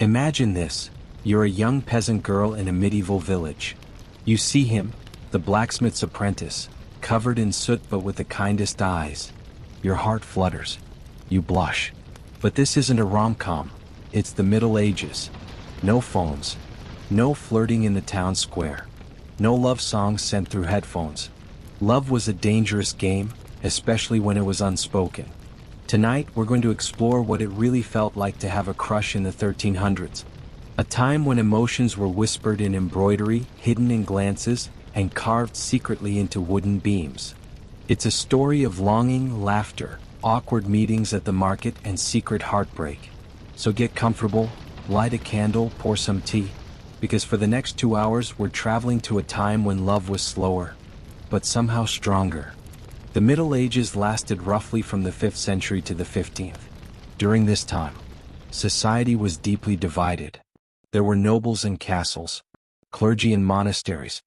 Imagine this. You're a young peasant girl in a medieval village. You see him, the blacksmith's apprentice, covered in soot but with the kindest eyes. Your heart flutters. You blush. But this isn't a rom-com. It's the Middle Ages. No phones. No flirting in the town square. No love songs sent through headphones. Love was a dangerous game, especially when it was unspoken. Tonight, we're going to explore what it really felt like to have a crush in the 1300s. A time when emotions were whispered in embroidery, hidden in glances, and carved secretly into wooden beams. It's a story of longing, laughter, awkward meetings at the market, and secret heartbreak. So get comfortable, light a candle, pour some tea, because for the next 2 hours we're traveling to a time when love was slower, but somehow stronger. The Middle Ages lasted roughly from the 5th century to the 15th. During this time, society was deeply divided. There were nobles and castles, clergy and monasteries,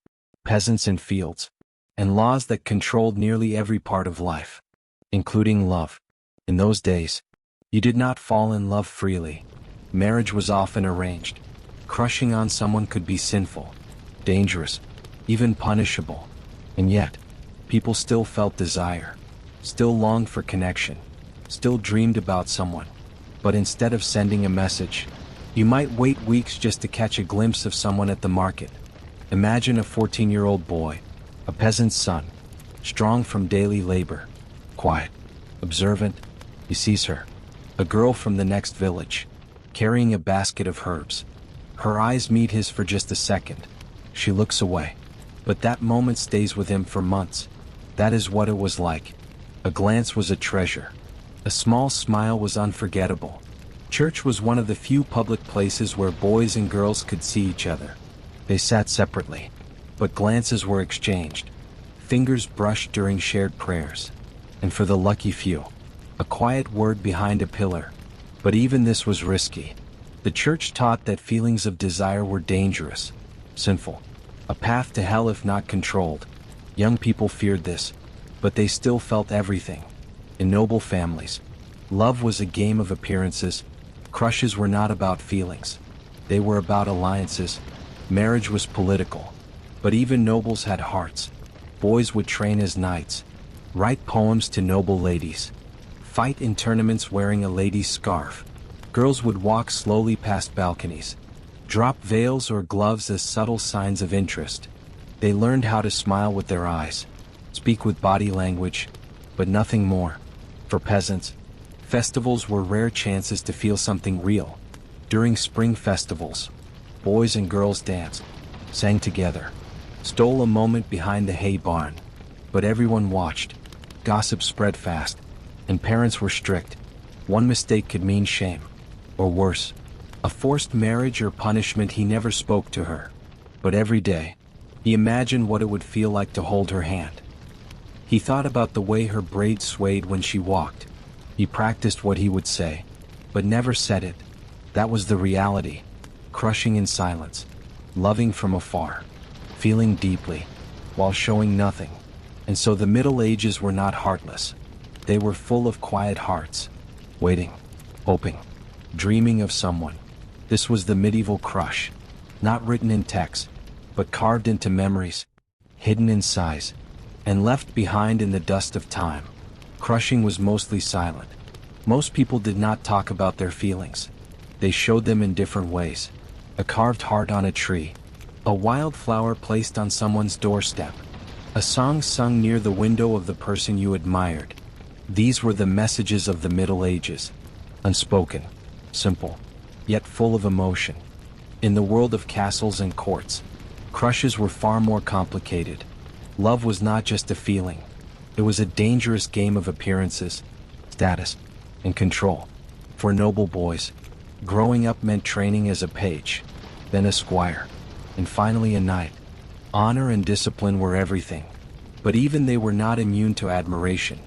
peasants and fields, and laws that controlled nearly every part of life, including love. In those days, you did not fall in love freely. Marriage was often arranged. Crushing on someone could be sinful, dangerous, even punishable. And yet, people still felt desire, still longed for connection, still dreamed about someone. But instead of sending a message, you might wait weeks just to catch a glimpse of someone at the market. Imagine a 14-year-old boy, a peasant's son, strong from daily labor, quiet, observant. He sees her, a girl from the next village, carrying a basket of herbs. Her eyes meet his for just a second. She looks away. But that moment stays with him for months. That is what it was like. A glance was a treasure. A small smile was unforgettable. Church was one of the few public places where boys and girls could see each other. They sat separately, but glances were exchanged. Fingers brushed during shared prayers. And for the lucky few, a quiet word behind a pillar. But even this was risky. The church taught that feelings of desire were dangerous, sinful, a path to hell if not controlled. Young people feared this, but they still felt everything. In noble families, love was a game of appearances. Crushes were not about feelings. They were about alliances. Marriage was political. But even nobles had hearts. Boys would train as knights, write poems to noble ladies, fight in tournaments wearing a lady's scarf. Girls would walk slowly past balconies, drop veils or gloves as subtle signs of interest. They learned how to smile with their eyes, speak with body language, but nothing more. For peasants, festivals were rare chances to feel something real. During spring festivals, boys and girls danced, sang together, stole a moment behind the hay barn. But everyone watched. Gossip spread fast, and parents were strict. One mistake could mean shame. Or worse, a forced marriage or punishment. He never spoke to her. But every day, he imagined what it would feel like to hold her hand. He thought about the way her braids swayed when she walked. He practiced what he would say, but never said it. That was the reality. Crushing in silence, loving from afar, feeling deeply, while showing nothing. And so the Middle Ages were not heartless. They were full of quiet hearts, waiting, hoping, dreaming of someone. This was the medieval crush, not written in text, but carved into memories, hidden in sighs, and left behind in the dust of time. Crushing was mostly silent. Most people did not talk about their feelings. They showed them in different ways. A carved heart on a tree, a wildflower placed on someone's doorstep, a song sung near the window of the person you admired. These were the messages of the Middle Ages, unspoken, simple, yet full of emotion. In the world of castles and courts, crushes were far more complicated. Love was not just a feeling. It was a dangerous game of appearances, status, and control. For noble boys, growing up meant training as a page, then a squire, and finally a knight. Honor and discipline were everything. But even they were not immune to admiration.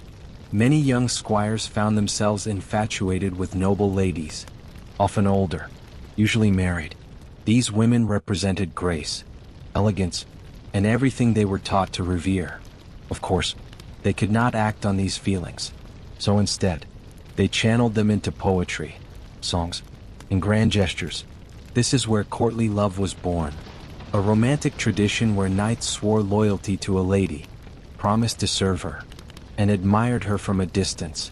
Many young squires found themselves infatuated with noble ladies, often older, usually married. These women represented grace, elegance, and everything they were taught to revere. Of course, they could not act on these feelings, so instead, they channeled them into poetry, songs, and grand gestures. This is where courtly love was born. A romantic tradition where knights swore loyalty to a lady, promised to serve her, and admired her from a distance.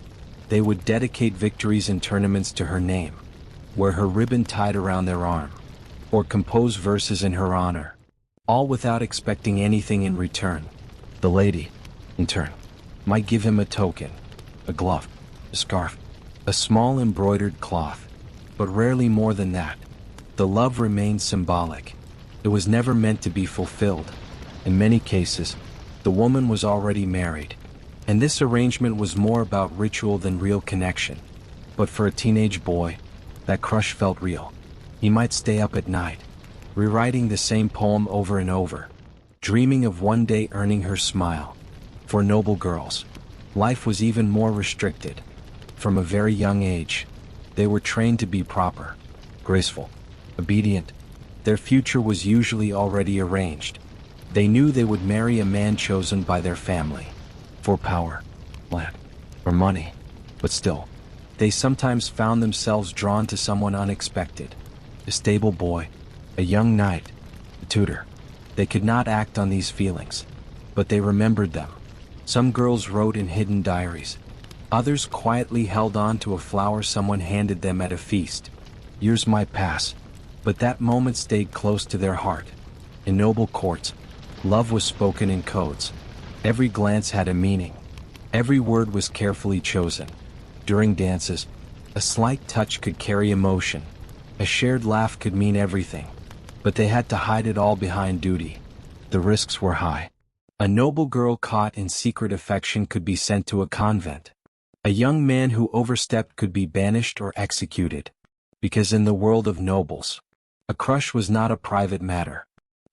They would dedicate victories in tournaments to her name, wear her ribbon tied around their arm, or compose verses in her honor, all without expecting anything in return. The lady, in turn, might give him a token, a glove, a scarf, a small embroidered cloth, but rarely more than that. The love remained symbolic. It was never meant to be fulfilled. In many cases, the woman was already married, and this arrangement was more about ritual than real connection. But for a teenage boy, that crush felt real. He might stay up at night, rewriting the same poem over and over, dreaming of one day earning her smile. For noble girls, life was even more restricted. From a very young age, they were trained to be proper, graceful, obedient. Their future was usually already arranged. They knew they would marry a man chosen by their family, for power, land, or money. But still, they sometimes found themselves drawn to someone unexpected. A stable boy, a young knight, a tutor. They could not act on these feelings, but they remembered them. Some girls wrote in hidden diaries. Others quietly held on to a flower someone handed them at a feast. Years might pass, but that moment stayed close to their heart. In noble courts, love was spoken in codes. Every glance had a meaning. Every word was carefully chosen. During dances, a slight touch could carry emotion. A shared laugh could mean everything. But they had to hide it all behind duty. The risks were high. A noble girl caught in secret affection could be sent to a convent. A young man who overstepped could be banished or executed. Because in the world of nobles, a crush was not a private matter.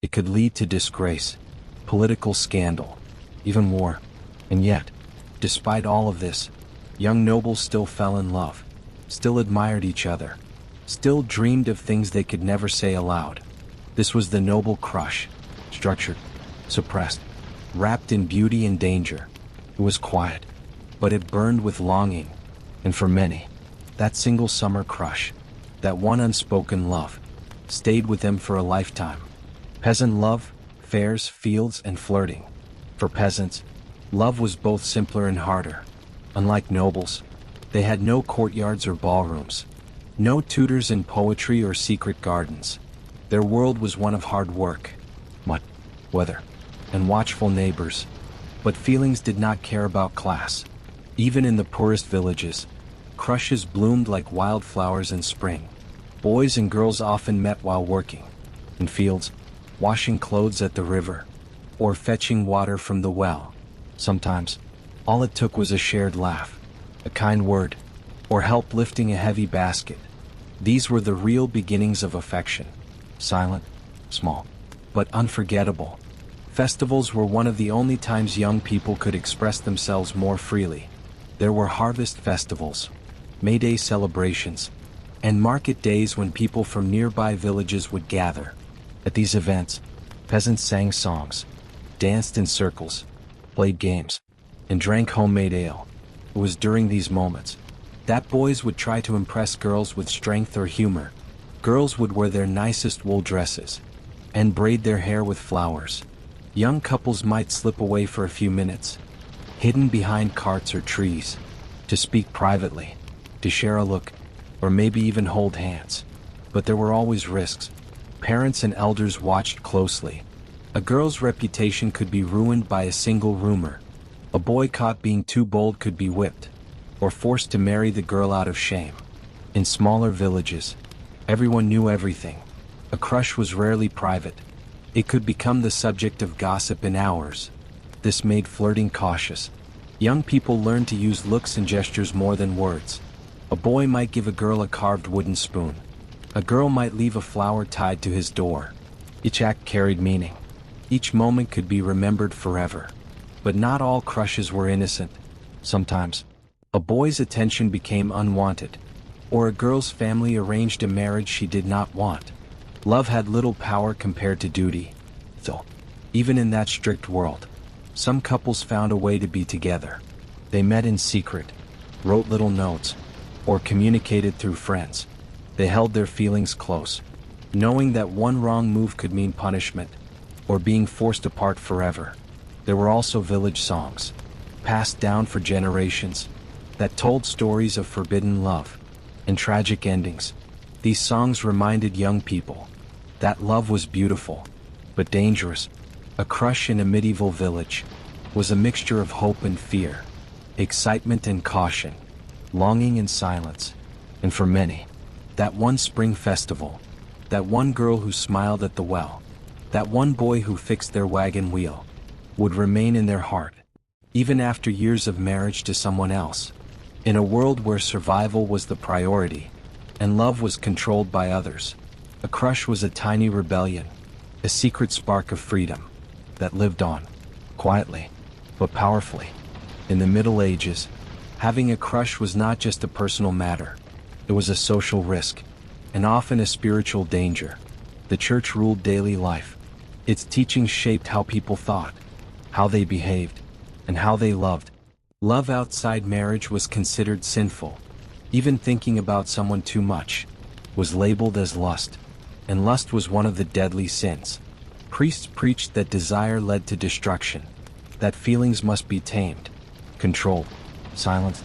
It could lead to disgrace, political scandal, even war. And yet, despite all of this, young nobles still fell in love, still admired each other, still dreamed of things they could never say aloud. This was the noble crush, structured, suppressed, wrapped in beauty and danger. It was quiet, but it burned with longing. And for many, that single summer crush, that one unspoken love, stayed with them for a lifetime. Peasant love, fairs, fields, and flirting. For peasants, love was both simpler and harder. Unlike nobles, they had no courtyards or ballrooms, no tutors in poetry or secret gardens. Their world was one of hard work, mud, weather, and watchful neighbors. But feelings did not care about class. Even in the poorest villages, crushes bloomed like wildflowers in spring. Boys and girls often met while working, in fields, washing clothes at the river, or fetching water from the well. Sometimes, all it took was a shared laugh, a kind word, or help lifting a heavy basket. These were the real beginnings of affection. Silent, small, but unforgettable. Festivals were one of the only times young people could express themselves more freely. There were harvest festivals, May Day celebrations, and market days when people from nearby villages would gather. At these events, peasants sang songs, danced in circles, played games, and drank homemade ale. It was during these moments that boys would try to impress girls with strength or humor. Girls would wear their nicest wool dresses and braid their hair with flowers. Young couples might slip away for a few minutes, hidden behind carts or trees, to speak privately, to share a look, or maybe even hold hands. But there were always risks. Parents and elders watched closely. A girl's reputation could be ruined by a single rumor. A boy caught being too bold could be whipped, or forced to marry the girl out of shame. In smaller villages, everyone knew everything. A crush was rarely private. It could become the subject of gossip in hours. This made flirting cautious. Young people learned to use looks and gestures more than words. A boy might give a girl a carved wooden spoon. A girl might leave a flower tied to his door. Each act carried meaning. Each moment could be remembered forever. But not all crushes were innocent. Sometimes, a boy's attention became unwanted, or a girl's family arranged a marriage she did not want. Love had little power compared to duty. So, even in that strict world, some couples found a way to be together. They met in secret, wrote little notes, or communicated through friends. They held their feelings close, knowing that one wrong move could mean punishment, or being forced apart forever. There were also village songs, passed down for generations, that told stories of forbidden love and tragic endings. These songs reminded young people that love was beautiful, but dangerous. A crush in a medieval village was a mixture of hope and fear, excitement and caution, longing and silence. And for many, that one spring festival, that one girl who smiled at the well, that one boy who fixed their wagon wheel, would remain in their heart, even after years of marriage to someone else. In a world where survival was the priority, and love was controlled by others, a crush was a tiny rebellion, a secret spark of freedom, that lived on, quietly, but powerfully. In the Middle Ages, having a crush was not just a personal matter, it was a social risk, and often a spiritual danger. The church ruled daily life. Its teachings shaped how people thought, how they behaved, and how they loved. Love outside marriage was considered sinful. Even thinking about someone too much was labeled as lust, and lust was one of the deadly sins. Priests preached that desire led to destruction, that feelings must be tamed, controlled, silenced.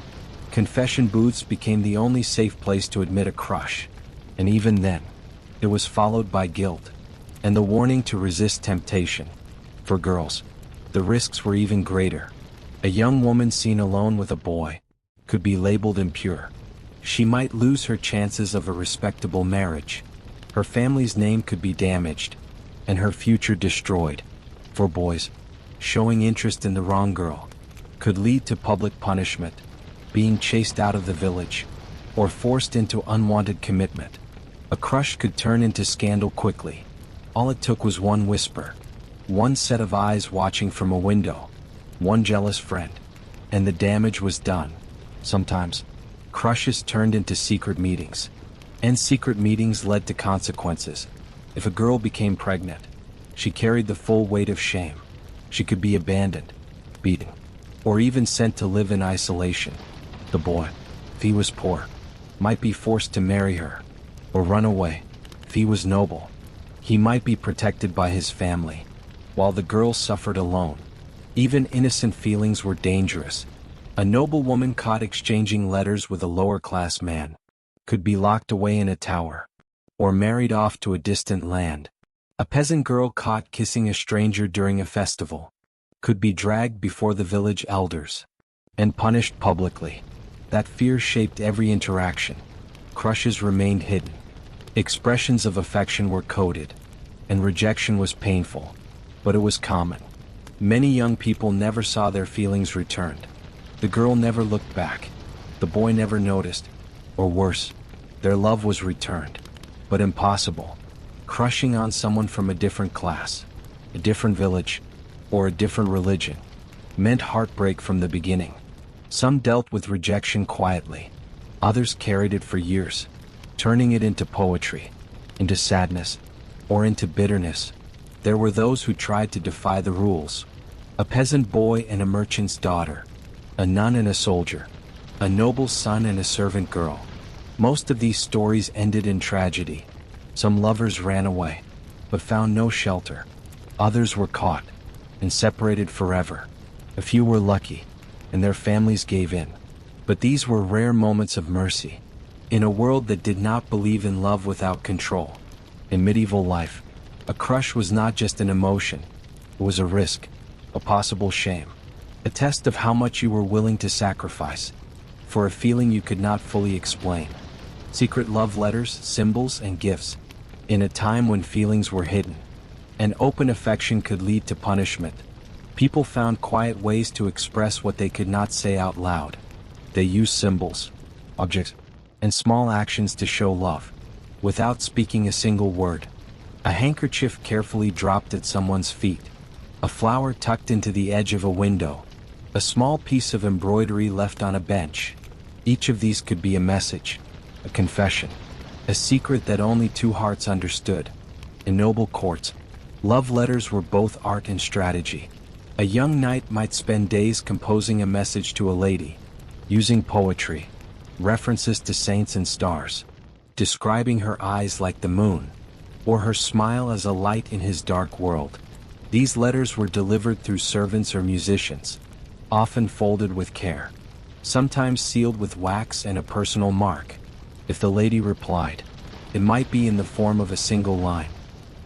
Confession booths became the only safe place to admit a crush, and even then, it was followed by guilt, and the warning to resist temptation. For girls, the risks were even greater. A young woman seen alone with a boy could be labeled impure. She might lose her chances of a respectable marriage. Her family's name could be damaged, and her future destroyed. For boys, showing interest in the wrong girl could lead to public punishment, being chased out of the village, or forced into unwanted commitment. A crush could turn into scandal quickly. All it took was one whisper, one set of eyes watching from a window, one jealous friend, and the damage was done. Sometimes, crushes turned into secret meetings, and secret meetings led to consequences. If a girl became pregnant, she carried the full weight of shame. She could be abandoned, beaten, or even sent to live in isolation. The boy, if he was poor, might be forced to marry her, or run away. If he was noble, he might be protected by his family, while the girl suffered alone. Even innocent feelings were dangerous. A noble woman caught exchanging letters with a lower-class man could be locked away in a tower, or married off to a distant land. A peasant girl caught kissing a stranger during a festival could be dragged before the village elders and punished publicly. That fear shaped every interaction. Crushes remained hidden. Expressions of affection were coded, and rejection was painful, but it was common. Many young people never saw their feelings returned. The girl never looked back. The boy never noticed. Or worse, their love was returned. But impossible. Crushing on someone from a different class, a different village, or a different religion meant heartbreak from the beginning. Some dealt with rejection quietly. Others carried it for years, turning it into poetry, into sadness, or into bitterness. There were those who tried to defy the rules. A peasant boy and a merchant's daughter, a nun and a soldier, a noble's son and a servant girl. Most of these stories ended in tragedy. Some lovers ran away, but found no shelter. Others were caught and separated forever. A few were lucky, and their families gave in. But these were rare moments of mercy. In a world that did not believe in love without control, in medieval life, a crush was not just an emotion, it was a risk, a possible shame, a test of how much you were willing to sacrifice for a feeling you could not fully explain. Secret love letters, symbols, and gifts. In a time when feelings were hidden, and open affection could lead to punishment, people found quiet ways to express what they could not say out loud. They used symbols, objects, and small actions to show love, without speaking a single word. A handkerchief carefully dropped at someone's feet, a flower tucked into the edge of a window, a small piece of embroidery left on a bench. Each of these could be a message, a confession, a secret that only two hearts understood. In noble courts, love letters were both art and strategy. A young knight might spend days composing a message to a lady, using poetry, references to saints and stars, describing her eyes like the moon, or her smile as a light in his dark world. These letters were delivered through servants or musicians, often folded with care, sometimes sealed with wax and a personal mark. If the lady replied, it might be in the form of a single line,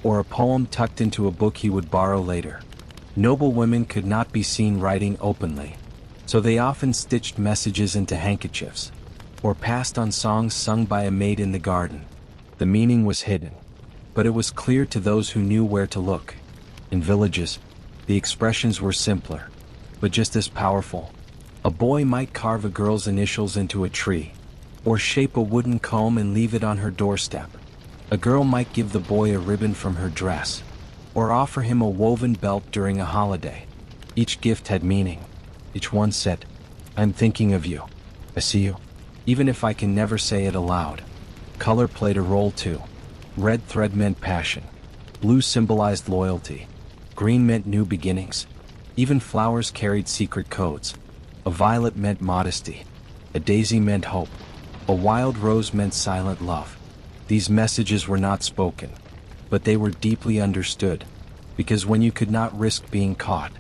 or a poem tucked into a book he would borrow later. Noble women could not be seen writing openly, so they often stitched messages into handkerchiefs, or passed on songs sung by a maid in the garden. The meaning was hidden, but it was clear to those who knew where to look. In villages, the expressions were simpler, but just as powerful. A boy might carve a girl's initials into a tree, or shape a wooden comb and leave it on her doorstep. A girl might give the boy a ribbon from her dress, or offer him a woven belt during a holiday. Each gift had meaning. Each one said, I'm thinking of you. I see you. Even if I can never say it aloud. Color played a role too. Red thread meant passion. Blue symbolized loyalty. Green meant new beginnings. Even flowers carried secret codes. A violet meant modesty. A daisy meant hope. A wild rose meant silent love. These messages were not spoken, but they were deeply understood, because when you could not risk being caught,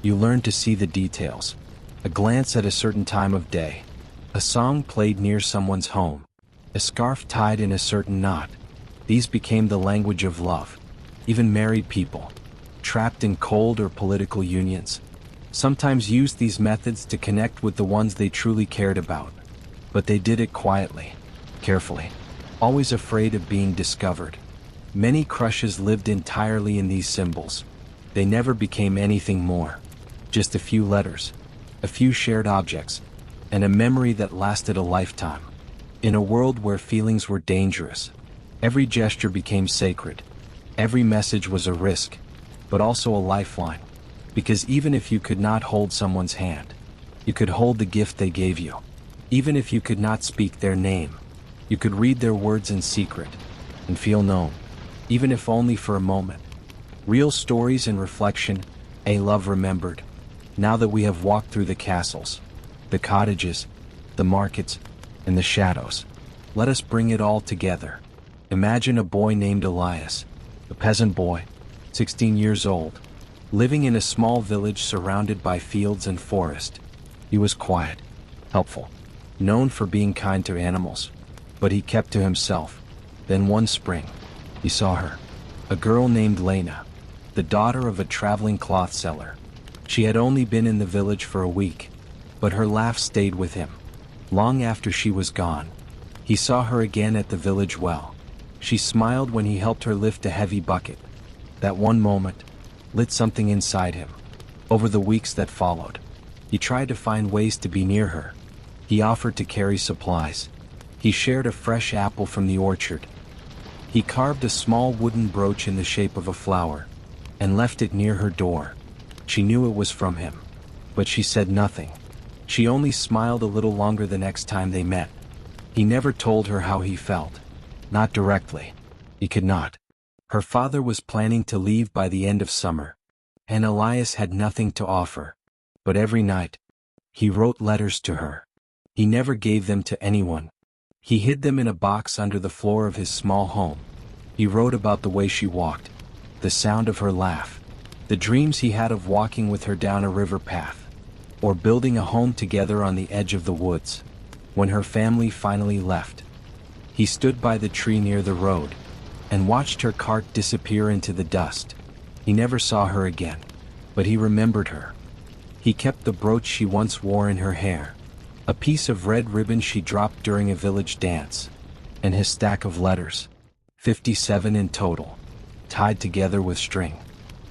you learned to see the details. A glance at a certain time of day. A song played near someone's home. A scarf tied in a certain knot. These became the language of love. Even married people, trapped in cold or political unions, sometimes used these methods to connect with the ones they truly cared about. But they did it quietly, carefully, always afraid of being discovered. Many crushes lived entirely in these symbols. They never became anything more. Just a few letters, a few shared objects, and a memory that lasted a lifetime. In a world where feelings were dangerous, every gesture became sacred. Every message was a risk, but also a lifeline. Because even if you could not hold someone's hand, you could hold the gift they gave you. Even if you could not speak their name, you could read their words in secret and feel known, even if only for a moment. Real stories in reflection, a love remembered. Now that we have walked through the castles, the cottages, the markets, and the shadows, let us bring it all together. Imagine a boy named Elias, a peasant boy, 16 years old, living in a small village surrounded by fields and forest. He was quiet, helpful, known for being kind to animals, but he kept to himself. Then one spring, he saw her, a girl named Lena, the daughter of a traveling cloth seller. She had only been in the village for a week, but her laugh stayed with him. Long after she was gone, he saw her again at the village well. She smiled when he helped her lift a heavy bucket. That one moment lit something inside him. Over the weeks that followed, he tried to find ways to be near her. He offered to carry supplies. He shared a fresh apple from the orchard. He carved a small wooden brooch in the shape of a flower and left it near her door. She knew it was from him, but she said nothing. She only smiled a little longer the next time they met. He never told her how he felt. Not directly. He could not. Her father was planning to leave by the end of summer, and Elias had nothing to offer. But every night, he wrote letters to her. He never gave them to anyone. He hid them in a box under the floor of his small home. He wrote about the way she walked, the sound of her laugh, the dreams he had of walking with her down a river path, or building a home together on the edge of the woods. When her family finally left, he stood by the tree near the road and watched her cart disappear into the dust. He never saw her again, but he remembered her. He kept the brooch she once wore in her hair, a piece of red ribbon she dropped during a village dance, and his stack of letters, 57 in total, tied together with string.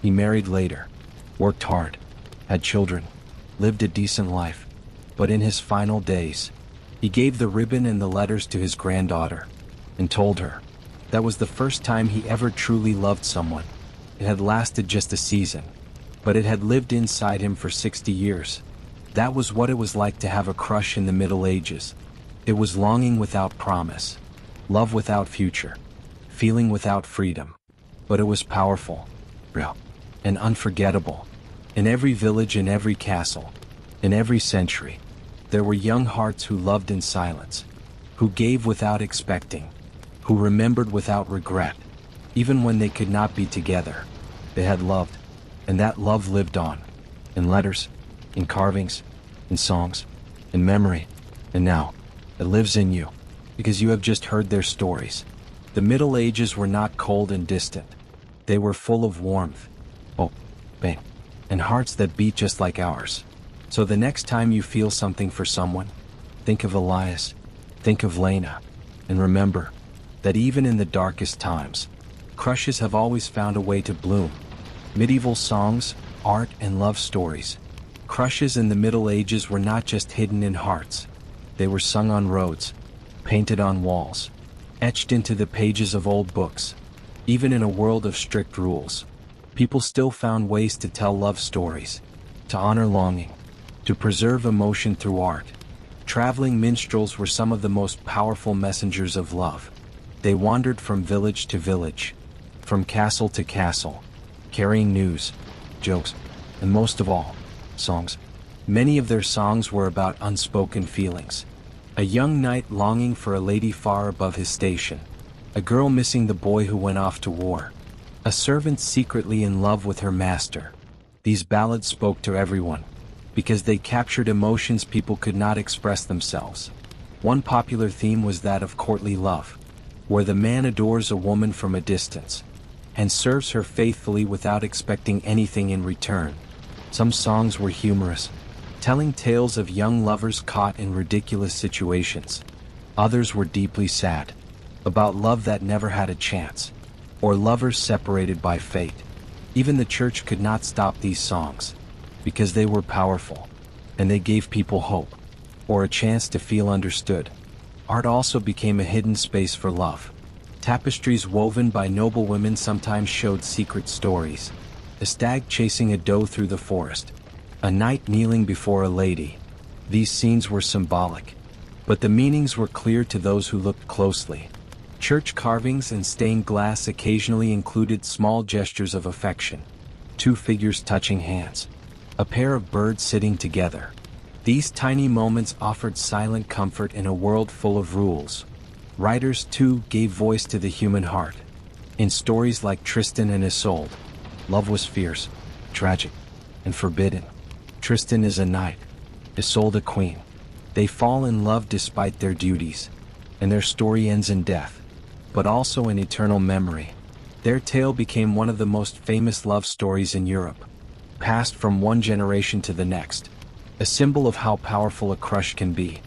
He married later, worked hard, had children, lived a decent life, but in his final days, he gave the ribbon and the letters to his granddaughter, and told her that was the first time he ever truly loved someone. It had lasted just a season, but it had lived inside him for 60 years. That was what it was like to have a crush in the Middle Ages. It was longing without promise, love without future, feeling without freedom. But it was powerful, real, and unforgettable. In every village, in every castle, in every century, there were young hearts who loved in silence, who gave without expecting, who remembered without regret. Even when they could not be together, they had loved, and that love lived on. In letters, in carvings, in songs, in memory, and now, it lives in you, because you have just heard their stories. The Middle Ages were not cold and distant. They were full of warmth, hope, pain, and hearts that beat just like ours. So the next time you feel something for someone, think of Elias, think of Lena, and remember that even in the darkest times, crushes have always found a way to bloom. Medieval songs, art, and love stories. Crushes in the Middle Ages were not just hidden in hearts. They were sung on roads, painted on walls, etched into the pages of old books. Even in a world of strict rules, people still found ways to tell love stories, to honor longing, to preserve emotion through art. Traveling minstrels were some of the most powerful messengers of love. They wandered from village to village, from castle to castle, carrying news, jokes, and most of all, songs. Many of their songs were about unspoken feelings. A young knight longing for a lady far above his station. A girl missing the boy who went off to war. A servant secretly in love with her master. These ballads spoke to everyone, because they captured emotions people could not express themselves. One popular theme was that of courtly love, where the man adores a woman from a distance, and serves her faithfully without expecting anything in return. Some songs were humorous, telling tales of young lovers caught in ridiculous situations. Others were deeply sad, about love that never had a chance, or lovers separated by fate. Even the church could not stop these songs, because they were powerful, and they gave people hope, or a chance to feel understood. Art also became a hidden space for love. Tapestries woven by noble women sometimes showed secret stories. A stag chasing a doe through the forest, a knight kneeling before a lady. These scenes were symbolic, but the meanings were clear to those who looked closely. Church carvings and stained glass occasionally included small gestures of affection. Two figures touching hands, a pair of birds sitting together. These tiny moments offered silent comfort in a world full of rules. Writers, too, gave voice to the human heart. In stories like Tristan and Isolde, love was fierce, tragic, and forbidden. Tristan is a knight, Isolde a queen. They fall in love despite their duties, and their story ends in death, but also in eternal memory. Their tale became one of the most famous love stories in Europe, passed from one generation to the next, a symbol of how powerful a crush can be,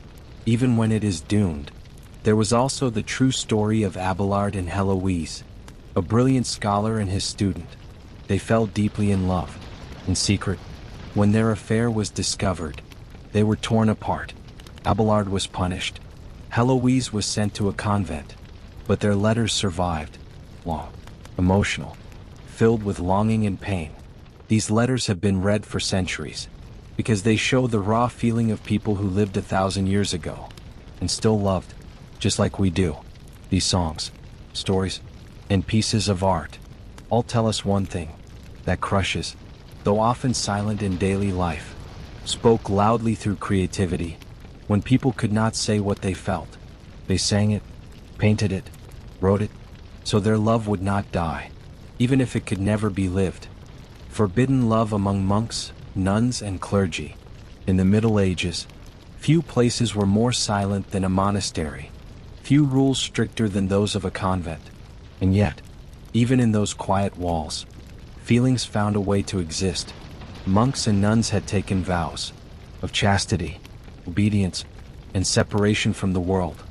even when it is doomed. There was also the true story of Abelard and Heloise, a brilliant scholar and his student. They fell deeply in love. In secret, when their affair was discovered, they were torn apart. Abelard was punished. Heloise was sent to a convent. But their letters survived, long, emotional, filled with longing and pain. These letters have been read for centuries, because they show the raw feeling of people who lived 1,000 years ago, and still loved, just like we do. These songs, stories, and pieces of art all tell us one thing, that crushes, though often silent in daily life, spoke loudly through creativity. When people could not say what they felt, they sang it, painted it, wrote it, so their love would not die, even if it could never be lived. Forbidden love among monks, nuns, and clergy. In the Middle Ages, few places were more silent than a monastery, few rules stricter than those of a convent. And yet, even in those quiet walls, feelings found a way to exist. Monks and nuns had taken vows of chastity, obedience, and separation from the world.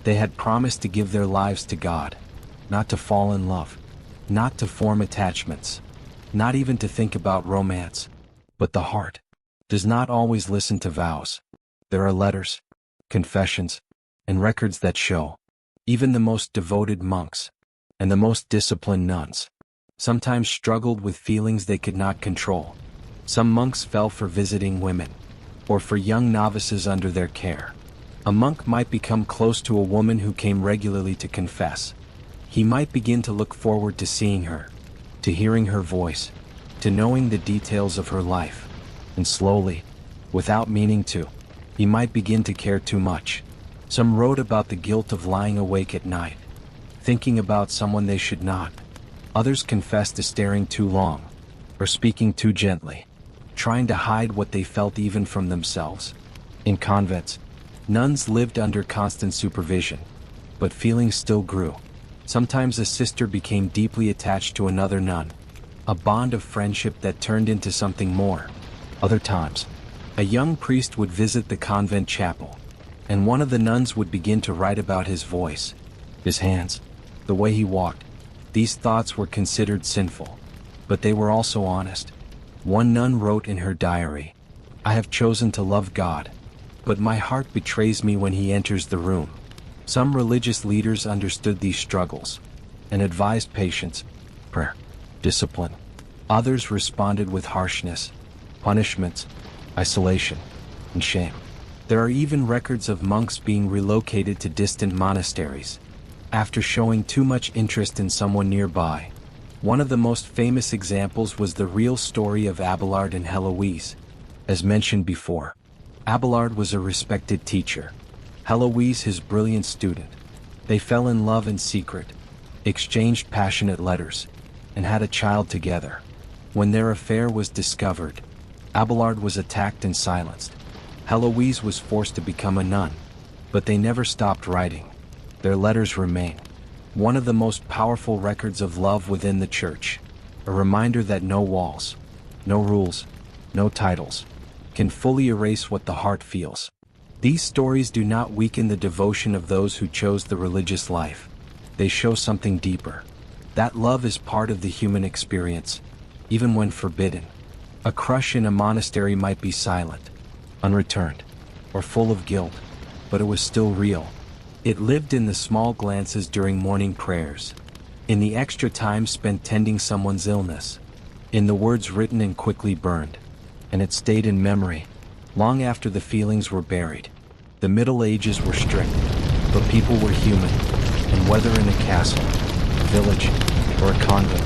They had promised to give their lives to God, not to fall in love, not to form attachments, not even to think about romance. But the heart does not always listen to vows. There are letters, confessions, and records that show even the most devoted monks and the most disciplined nuns sometimes struggled with feelings they could not control. Some monks fell for visiting women, or for young novices under their care. A monk might become close to a woman who came regularly to confess. He might begin to look forward to seeing her, to hearing her voice, to knowing the details of her life. And slowly, without meaning to, he might begin to care too much. Some wrote about the guilt of lying awake at night, thinking about someone they should not. Others confessed to staring too long, or speaking too gently, trying to hide what they felt even from themselves. In convents, nuns lived under constant supervision, but feelings still grew. Sometimes a sister became deeply attached to another nun, a bond of friendship that turned into something more. Other times, a young priest would visit the convent chapel, and one of the nuns would begin to write about his voice, his hands, the way he walked. These thoughts were considered sinful, but they were also honest. One nun wrote in her diary, "I have chosen to love God, but my heart betrays me when he enters the room." Some religious leaders understood these struggles and advised patience, prayer, discipline. Others responded with harshness, punishments, isolation, and shame. There are even records of monks being relocated to distant monasteries after showing too much interest in someone nearby. One of the most famous examples was the real story of Abelard and Heloise. As mentioned before, Abelard was a respected teacher, Heloise his brilliant student. They fell in love in secret, exchanged passionate letters, and had a child together. When their affair was discovered, Abelard was attacked and silenced. Heloise was forced to become a nun, but they never stopped writing. Their letters remain one of the most powerful records of love within the church, a reminder that no walls, no rules, no titles can fully erase what the heart feels. These stories do not weaken the devotion of those who chose the religious life. They show something deeper. That love is part of the human experience, even when forbidden. A crush in a monastery might be silent, unreturned, or full of guilt, but it was still real. It lived in the small glances during morning prayers, in the extra time spent tending someone's illness, in the words written and quickly burned, and it stayed in memory long after the feelings were buried. The Middle Ages were strict, but people were human, and whether in a castle, a village, or a convent,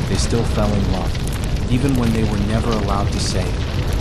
they still fell in love, even when they were never allowed to say it.